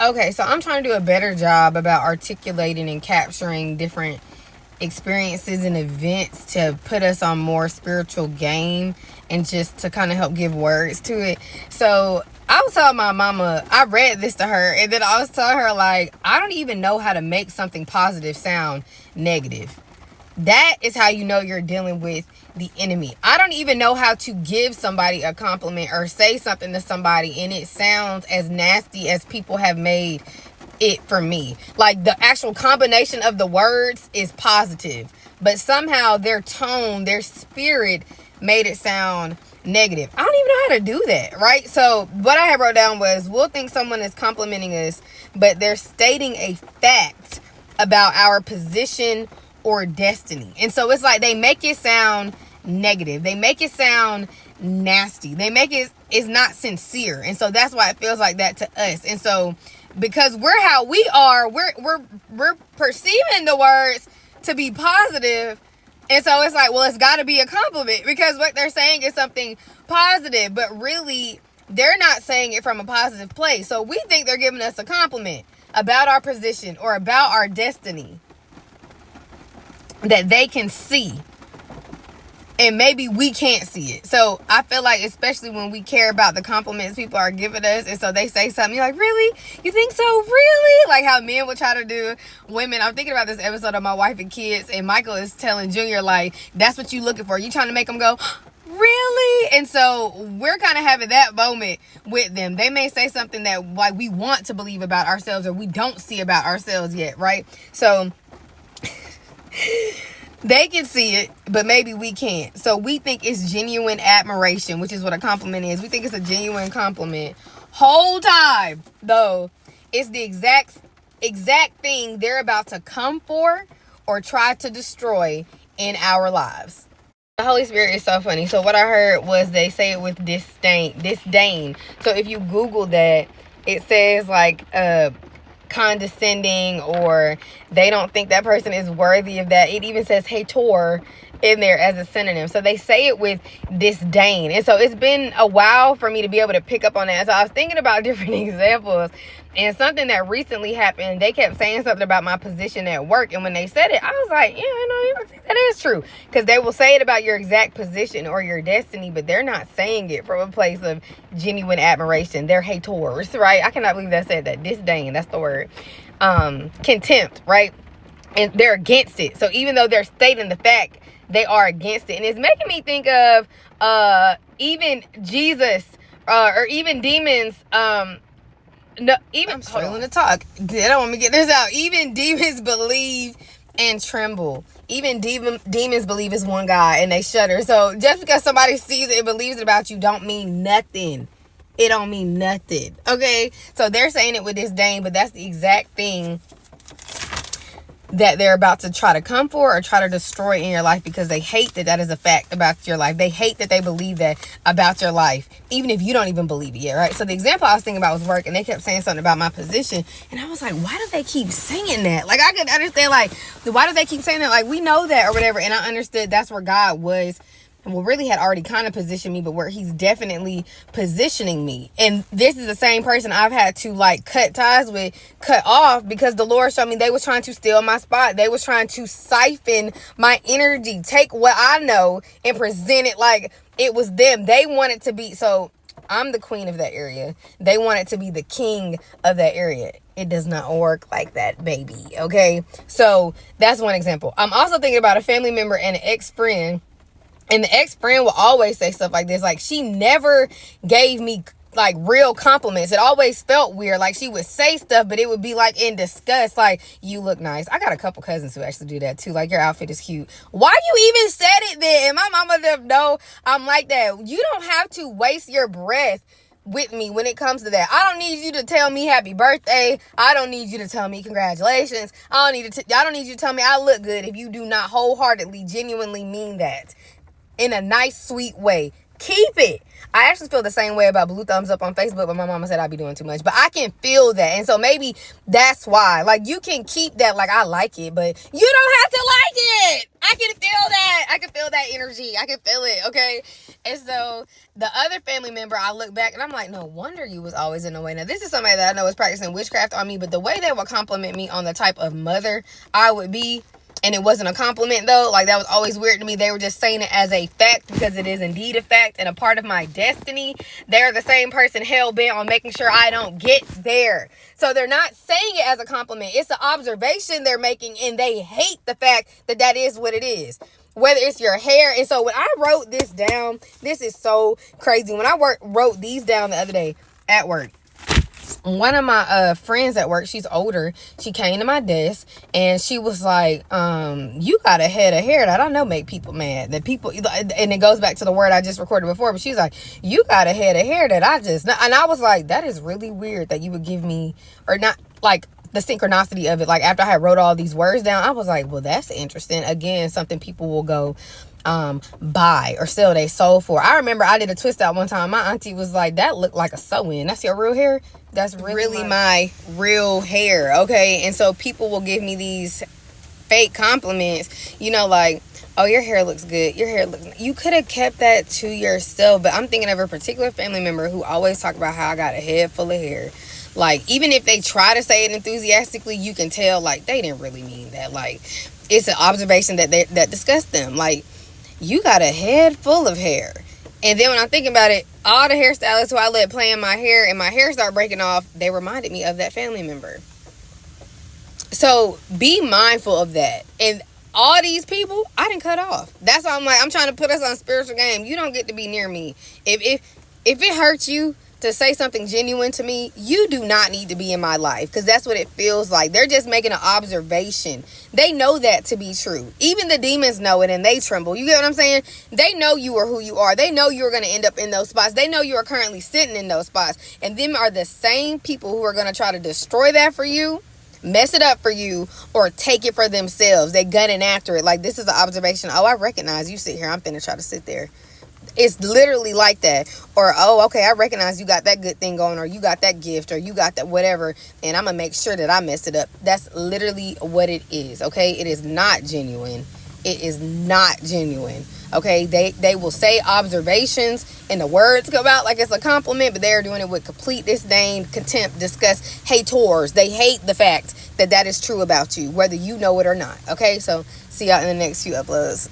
Okay, so I'm trying to do a better job about articulating and capturing different experiences and events to put us on more spiritual game and just to kind of help give words to it. So I was telling my mama, I read this to her, and then I was telling her, like, I don't even know how to make something positive sound negative. That is how you know you're dealing with the enemy. I don't even know how to give somebody a compliment or say something to somebody and it sounds as nasty as people have made it for me. Like, the actual combination of the words is positive, but somehow their tone, their spirit made it sound negative. I don't even know how to do that, right? So what I had wrote down was, we'll think someone is complimenting us, but they're stating a fact about our position or destiny. And so it's like they make it sound negative. They make it sound nasty. They make it's not sincere. And so that's why it feels like that to us. And so because we're how we are, we're perceiving the words to be positive. And so it's like, well, it's got to be a compliment because what they're saying is something positive, but really they're not saying it from a positive place. So we think they're giving us a compliment about our position or about our destiny that they can see, and maybe we can't see it. So I feel like, especially when we care about the compliments people are giving us, and so they say something, you're like, really? You think so? Really? Like how men would try to do women. I'm thinking about this episode of My Wife and Kids, and Michael is telling Junior, like, that's what you looking for. You trying to make them go, really? And so we're kind of having that moment with them. They may say something that, like, we want to believe about ourselves or we don't see about ourselves yet, right? So they can see it, but maybe we can't. So we think it's genuine admiration, which is what a compliment is. We think it's a genuine compliment. Whole time, though, it's the exact thing they're about to come for or try to destroy in our lives. The Holy Spirit is so funny. So what I heard was they say it with disdain. So if you Google that, it says like condescending, or they don't think that person is worthy of that. It even says hator in there as a synonym. So they say it with disdain. And so it's been a while for me to be able to pick up on that. So I was thinking about different examples, and something that recently happened, they kept saying something about my position at work. And when they said it, I was like, yeah, I think that is true. Because they will say it about your exact position or your destiny, but they're not saying it from a place of genuine admiration. They're haters, right? I cannot believe that said that. Disdain, that's the word. Contempt, right? And they're against it. So even though they're stating the fact, they are against it. And it's making me think of even Jesus or even demons. No, even I'm struggling to talk. They don't want me to get this out. Even demons believe and tremble. Even demons believe it's one God and they shudder. So just because somebody sees it and believes it about you don't mean nothing. It don't mean nothing. Okay? So they're saying it with disdain, but that's the exact thing that they're about to try to come for or try to destroy in your life, because they hate that that is a fact about your life. They hate that they believe that about your life, even if you don't even believe it yet, right? So the example I was thinking about was work, and they kept saying something about my position, and I was like, why do they keep saying that? Like, I could understand, like, why do they keep saying that? Like, we know that or whatever, and I understood that's where God was, well, really had already kind of positioned me, but where he's definitely positioning me. And this is the same person I've had to like cut ties with, cut off, because the Lord showed me they was trying to steal my spot. They was trying to siphon my energy, take what I know and present it like it was them. They wanted to be, so I'm the queen of that area. They wanted to be the king of that area. It does not work like that, baby. Okay. So that's one example. I'm also thinking about a family member and an ex-friend. And the ex-friend will always say stuff like this. Like, she never gave me, like, real compliments. It always felt weird. Like, she would say stuff, but it would be, like, in disgust. Like, you look nice. I got a couple cousins who actually do that, too. Like, your outfit is cute. Why you even said it then? And my mama them know I'm like that. You don't have to waste your breath with me when it comes to that. I don't need you to tell me happy birthday. I don't need you to tell me congratulations. I don't need you to tell me I look good if you do not wholeheartedly, genuinely mean that. In a nice, sweet way. Keep it. I actually feel the same way about blue thumbs up on Facebook, but my mama said I'd be doing too much. But I can feel that. And so maybe that's why. Like, you can keep that, like, I like it, but you don't have to like it. I I can feel that. I can feel that energy. I can feel it, okay? And so the other family member, I look back and I'm like, no wonder you was always in the way. Now, this is somebody that I know is practicing witchcraft on me, but the way they would compliment me on the type of mother I would be, and it wasn't a compliment though, like that was always weird to me. They were just saying it as a fact because it is indeed a fact and a part of my destiny. They're the same person hell-bent on making sure I don't get there. So they're not saying it as a compliment. It's an observation they're making, and they hate the fact that that is what it is. Whether it's your hair. And so when I wrote this down, this is so crazy. When I wrote these down the other day at work, one of my friends at work, she's older, she came to my desk and she was like, you got a head of hair that I know make people mad. That people, and it goes back to the word I just recorded before, but she's like, you got a head of hair that I just, and I was like, that is really weird that you would give me, or not, like the synchronicity of it. Like after I had wrote all these words down, I was like, well, that's interesting. Again, something people will go buy or sell their soul for. I remember I did a twist out one time. My auntie was like, that looked like a sew-in. That's your real hair? That's really my real hair, okay? And so people will give me these fake compliments, you know, like, oh, your hair looks good. Your hair looks... You could have kept that to yourself. But I'm thinking of a particular family member who always talk about how I got a head full of hair. Like, even if they try to say it enthusiastically, you can tell, like, they didn't really mean that. Like, it's an observation that disgusts them. Like, you got a head full of hair. And then when I'm thinking about it, all the hairstylists who I let play in my hair and my hair start breaking off, they reminded me of that family member. So be mindful of that. And all these people, I didn't cut off. That's why I'm like, I'm trying to put us on spiritual game. You don't get to be near me. If it hurts you to say something genuine to me, you do not need to be in my life, because that's what it feels like. They're just making an observation. They know that to be true. Even the demons know it and they tremble. You get what I'm saying? They know you are who you are. They know you're going to end up in those spots. They know you are currently sitting in those spots. And them are the same people who are going to try to destroy that for you, mess it up for you, or take it for themselves. They gunning after it. Like, this is an observation. Oh, I recognize you sit here. I'm finna try to sit there. It's literally like that. Or, oh, okay, I recognize you got that good thing going, or you got that gift, or you got that whatever, and I'm gonna make sure that I mess it up. That's literally what it is, okay? It is not genuine. It is not genuine, okay? They will say observations and the words come out like it's a compliment, but they're doing it with complete disdain, contempt, disgust, haters. They hate the fact that that is true about you, whether you know it or not, okay? So see y'all in the next few uploads.